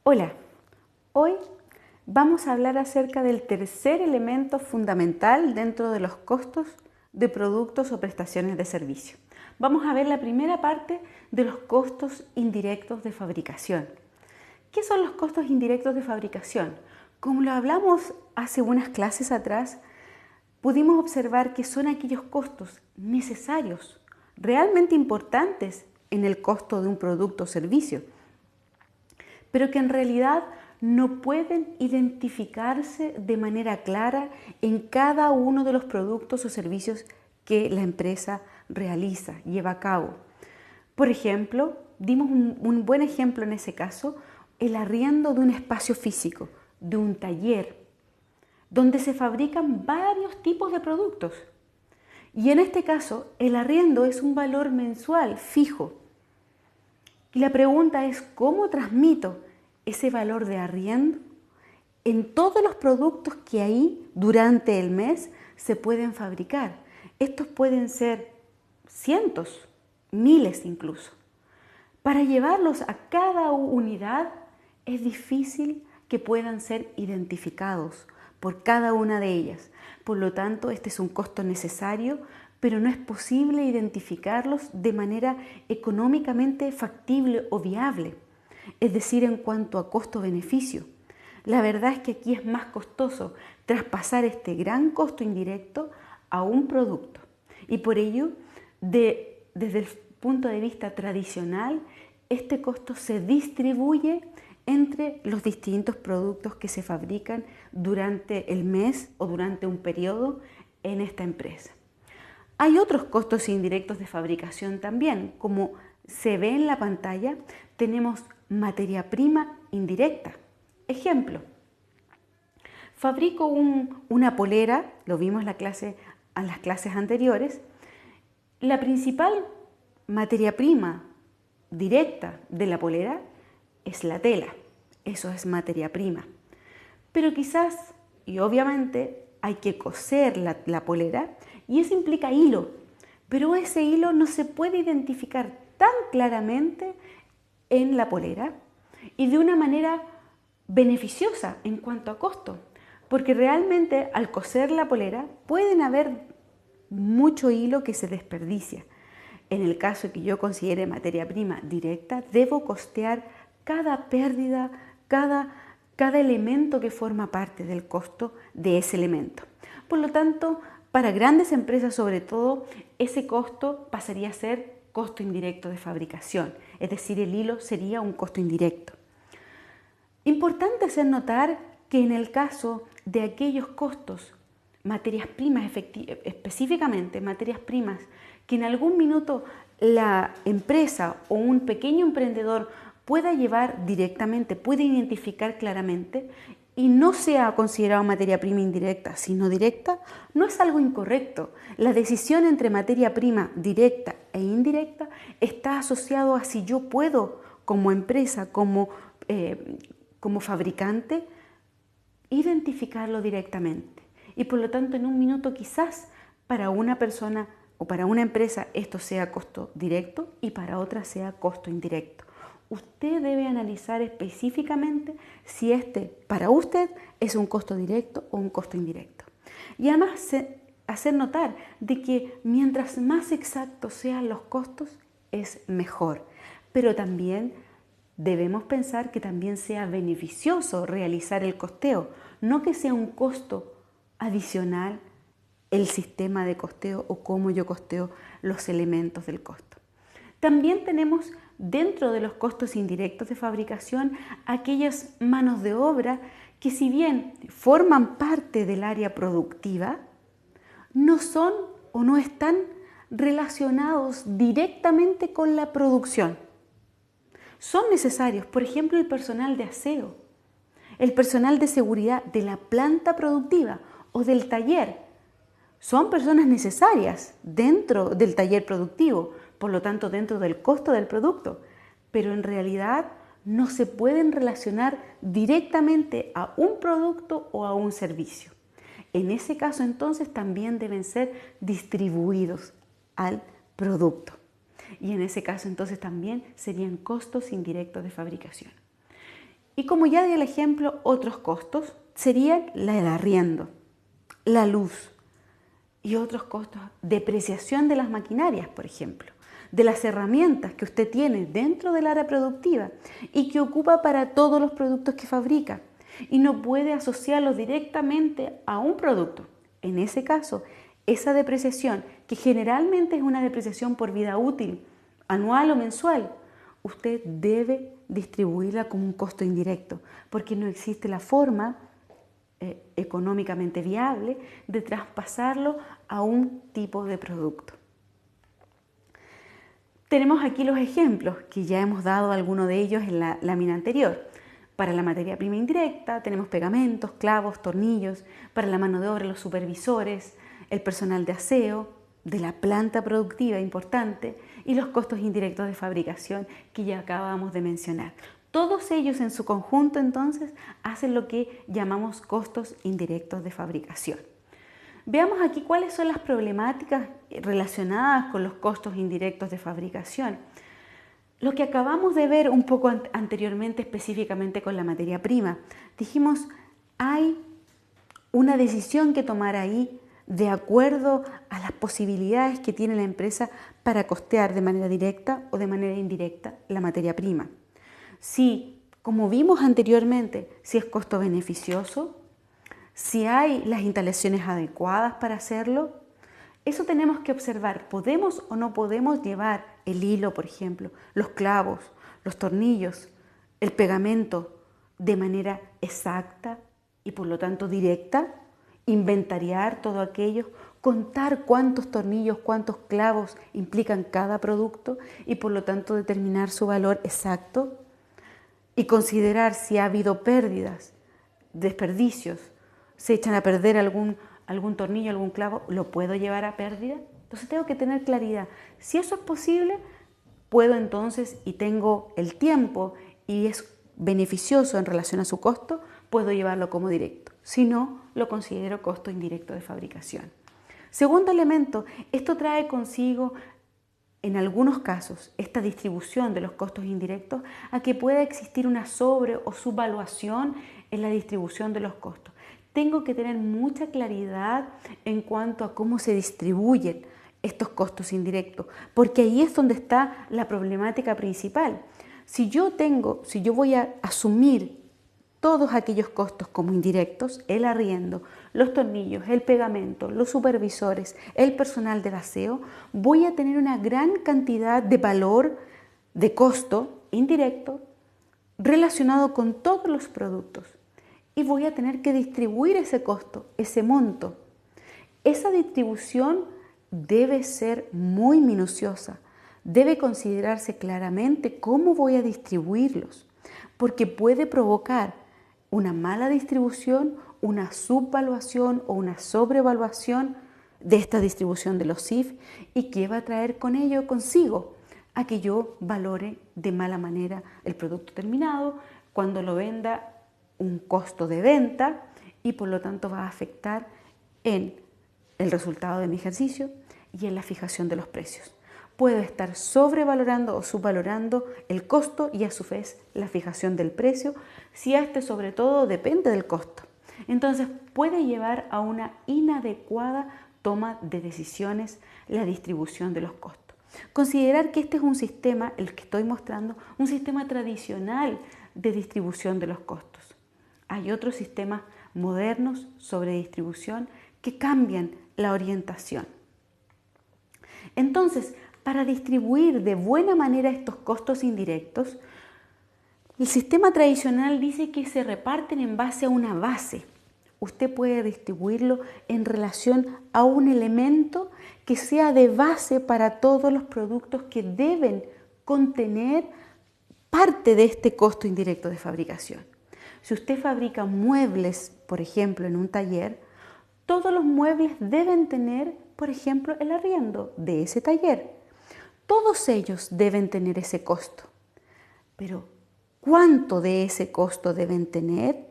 Hola, hoy vamos a hablar acerca del tercer elemento fundamental dentro de los costos de productos o prestaciones de servicio. Vamos a ver la primera parte de los costos indirectos de fabricación. ¿Qué son los costos indirectos de fabricación? Como lo hablamos hace unas clases atrás, pudimos observar que son aquellos costos necesarios, realmente importantes en el costo de un producto o servicio, pero que en realidad no pueden identificarse de manera clara en cada uno de los productos o servicios que la empresa realiza, lleva a cabo. Por ejemplo, dimos un buen ejemplo en ese caso, el arriendo de un espacio físico, de un taller, donde se fabrican varios tipos de productos. Y en este caso, el arriendo es un valor mensual fijo. Y la pregunta es, ¿cómo transmito ese valor de arriendo en todos los productos que ahí durante el mes se pueden fabricar? Estos pueden ser cientos, miles incluso. Para llevarlos a cada unidad es difícil que puedan ser identificados por cada una de ellas. Por lo tanto, este es un costo necesario, pero no es posible identificarlos de manera económicamente factible o viable, es decir, en cuanto a costo-beneficio. La verdad es que aquí es más costoso traspasar este gran costo indirecto a un producto. Y por ello, desde el punto de vista tradicional, este costo se distribuye entre los distintos productos que se fabrican durante el mes o durante un periodo en esta empresa. Hay otros costos indirectos de fabricación también, como se ve en la pantalla, tenemos materia prima indirecta. Ejemplo, fabrico una polera, lo vimos en las clases anteriores. La principal materia prima directa de la polera es la tela, eso es materia prima. Pero quizás, y obviamente, hay que coser la polera y eso implica hilo, pero ese hilo no se puede identificar tan claramente en la polera y de una manera beneficiosa en cuanto a costo, porque realmente al coser la polera pueden haber mucho hilo que se desperdicia. En el caso que yo considere materia prima directa, debo costear cada pérdida, cada elemento que forma parte del costo de ese elemento. Por lo tanto, para grandes empresas sobre todo, ese costo pasaría a ser costo indirecto de fabricación, es decir, el hilo sería un costo indirecto. Importante hacer notar que en el caso de aquellos costos, materias primas específicamente, materias primas que en algún minuto la empresa o un pequeño emprendedor pueda llevar directamente, puede identificar claramente y no sea considerado materia prima indirecta, sino directa, no es algo incorrecto. La decisión entre materia prima directa e indirecta está asociado a si yo puedo, como empresa, como fabricante, identificarlo directamente. Y por lo tanto, en un minuto quizás para una persona o para una empresa esto sea costo directo y para otra sea costo indirecto. Usted debe analizar específicamente si para usted es un costo directo o un costo indirecto. Y además hacer notar de que mientras más exactos sean los costos es mejor, pero también debemos pensar que también sea beneficioso realizar el costeo, no que sea un costo adicional el sistema de costeo o cómo yo costeo los elementos del costo. También tenemos dentro de los costos indirectos de fabricación aquellas manos de obra que si bien forman parte del área productiva, no son o no están relacionados directamente con la producción. Son necesarios, por ejemplo, el personal de aseo, el personal de seguridad de la planta productiva o del taller. Son personas necesarias dentro del taller productivo, por lo tanto dentro del costo del producto, pero en realidad no se pueden relacionar directamente a un producto o a un servicio. En ese caso entonces también deben ser distribuidos al producto. Y en ese caso entonces también serían costos indirectos de fabricación. Y como ya di el ejemplo, otros costos serían el arriendo, la luz y otros costos, depreciación de las maquinarias, por ejemplo, de las herramientas que usted tiene dentro del área productiva y que ocupa para todos los productos que fabrica y no puede asociarlos directamente a un producto. En ese caso, esa depreciación, que generalmente es una depreciación por vida útil, anual o mensual, usted debe distribuirla como un costo indirecto, porque no existe la forma económicamente viable de traspasarlo a un tipo de producto. Tenemos aquí los ejemplos, que ya hemos dado algunos de ellos en la lámina anterior. Para la materia prima indirecta tenemos pegamentos, clavos, tornillos. Para la mano de obra, los supervisores, el personal de aseo, de la planta productiva importante y los costos indirectos de fabricación que ya acabamos de mencionar. Todos ellos en su conjunto entonces hacen lo que llamamos costos indirectos de fabricación. Veamos aquí cuáles son las problemáticas relacionadas con los costos indirectos de fabricación. Lo que acabamos de ver un poco anteriormente específicamente con la materia prima. Dijimos, hay una decisión que tomar ahí de acuerdo a las posibilidades que tiene la empresa para costear de manera directa o de manera indirecta la materia prima. Si, como vimos anteriormente, si es costo beneficioso, si hay las instalaciones adecuadas para hacerlo, eso tenemos que observar. ¿Podemos o no podemos llevar el hilo, por ejemplo, los clavos, los tornillos, el pegamento de manera exacta y por lo tanto directa? Inventariar todo aquello, contar cuántos tornillos, cuántos clavos implican cada producto y por lo tanto determinar su valor exacto y considerar si ha habido pérdidas, desperdicios, se echan a perder algún tornillo, algún clavo, ¿lo puedo llevar a pérdida? Entonces tengo que tener claridad. Si eso es posible, puedo entonces, y tengo el tiempo y es beneficioso en relación a su costo, puedo llevarlo como directo. Si no, lo considero costo indirecto de fabricación. Segundo elemento, esto trae consigo, en algunos casos, esta distribución de los costos indirectos a que pueda existir una sobre o subvaluación en la distribución de los costos. Tengo que tener mucha claridad en cuanto a cómo se distribuyen estos costos indirectos, porque ahí es donde está la problemática principal. Si yo voy a asumir todos aquellos costos como indirectos, el arriendo, los tornillos, el pegamento, los supervisores, el personal del aseo, voy a tener una gran cantidad de valor de costo indirecto relacionado con todos los productos. Y voy a tener que distribuir ese costo, ese monto. Esa distribución debe ser muy minuciosa, debe considerarse claramente cómo voy a distribuirlos, porque puede provocar una mala distribución, una subvaluación o una sobrevaluación de esta distribución de los CIF y que va a traer con ello consigo a que yo valore de mala manera el producto terminado, cuando lo venda un costo de venta y por lo tanto va a afectar en el resultado de mi ejercicio y en la fijación de los precios. Puedo estar sobrevalorando o subvalorando el costo y a su vez la fijación del precio, si este sobre todo depende del costo. Entonces puede llevar a una inadecuada toma de decisiones la distribución de los costos. Considerar que este es un sistema, el que estoy mostrando, un sistema tradicional de distribución de los costos. Hay otros sistemas modernos sobre distribución que cambian la orientación. Entonces, para distribuir de buena manera estos costos indirectos, el sistema tradicional dice que se reparten en base a una base. Usted puede distribuirlo en relación a un elemento que sea de base para todos los productos que deben contener parte de este costo indirecto de fabricación. Si usted fabrica muebles, por ejemplo, en un taller, todos los muebles deben tener, por ejemplo, el arriendo de ese taller. Todos ellos deben tener ese costo. Pero ¿cuánto de ese costo deben tener?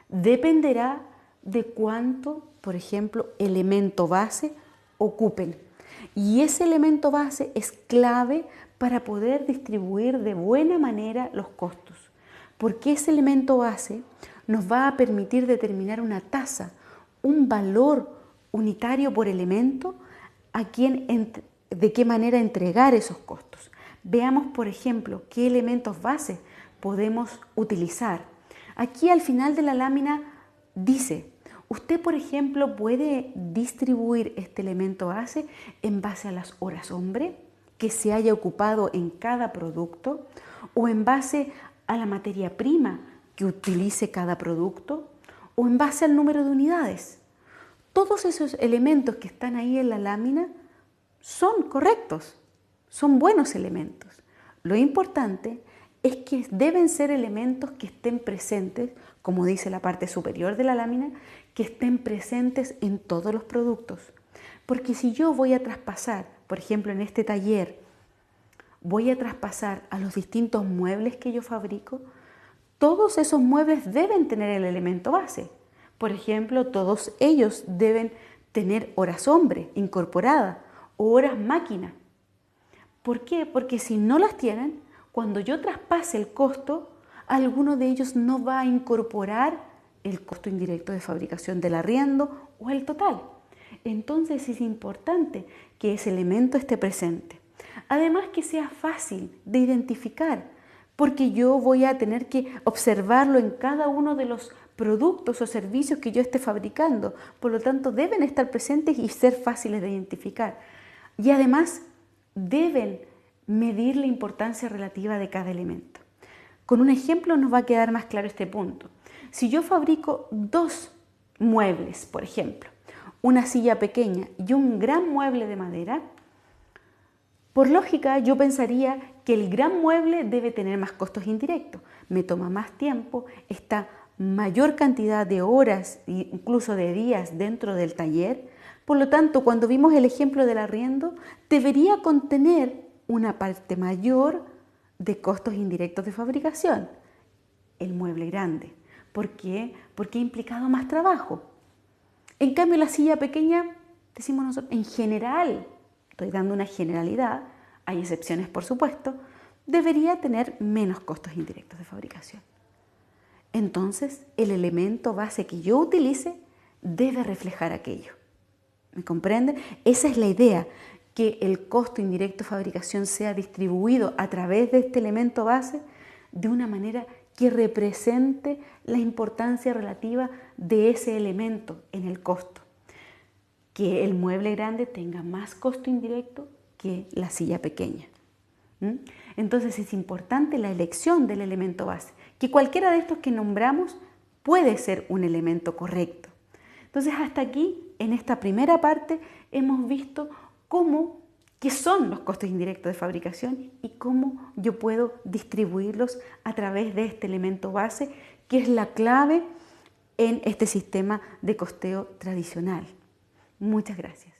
Dependerá de cuánto, por ejemplo, elemento base ocupen. Y ese elemento base es clave para poder distribuir de buena manera los costos. porque ese elemento base nos va a permitir determinar una tasa, un valor unitario por elemento de qué manera entregar esos costos. Veamos, por ejemplo, qué elementos base podemos utilizar. Aquí al final de la lámina dice, usted, por ejemplo, puede distribuir este elemento base en base a las horas hombre que se haya ocupado en cada producto o en base a la materia prima que utilice cada producto o en base al número de unidades. Todos esos elementos que están ahí en la lámina son correctos, son buenos elementos. Lo importante es que deben ser elementos que estén presentes, como dice la parte superior de la lámina, que estén presentes en todos los productos. Porque si yo voy a traspasar, por ejemplo en este taller, voy a traspasar a los distintos muebles que yo fabrico, todos esos muebles deben tener el elemento base. Por ejemplo, todos ellos deben tener horas hombre incorporada o horas máquina. ¿Por qué? Porque si no las tienen, cuando yo traspase el costo, alguno de ellos no va a incorporar el costo indirecto de fabricación del arriendo o el total. Entonces es importante que ese elemento esté presente. Además que sea fácil de identificar, porque yo voy a tener que observarlo en cada uno de los productos o servicios que yo esté fabricando. Por lo tanto, deben estar presentes y ser fáciles de identificar. Y además, deben medir la importancia relativa de cada elemento. Con un ejemplo nos va a quedar más claro este punto. Si yo fabrico dos muebles, por ejemplo, una silla pequeña y un gran mueble de madera, por lógica yo pensaría que el gran mueble debe tener más costos indirectos. Me toma más tiempo, está mayor cantidad de horas e incluso de días dentro del taller. Por lo tanto, cuando vimos el ejemplo del arriendo, debería contener una parte mayor de costos indirectos de fabricación, el mueble grande. ¿Por qué? Porque ha implicado más trabajo. En cambio, la silla pequeña, decimos nosotros, en general, estoy dando una generalidad, hay excepciones por supuesto, debería tener menos costos indirectos de fabricación. Entonces, el elemento base que yo utilice debe reflejar aquello. ¿Me comprenden? Esa es la idea, que el costo indirecto de fabricación sea distribuido a través de este elemento base de una manera que represente la importancia relativa de ese elemento en el costo. Que el mueble grande tenga más costo indirecto que la silla pequeña. Entonces es importante la elección del elemento base, que cualquiera de estos que nombramos puede ser un elemento correcto. Entonces hasta aquí, en esta primera parte, hemos visto qué son los costos indirectos de fabricación y cómo yo puedo distribuirlos a través de este elemento base, que es la clave en este sistema de costeo tradicional. Muchas gracias.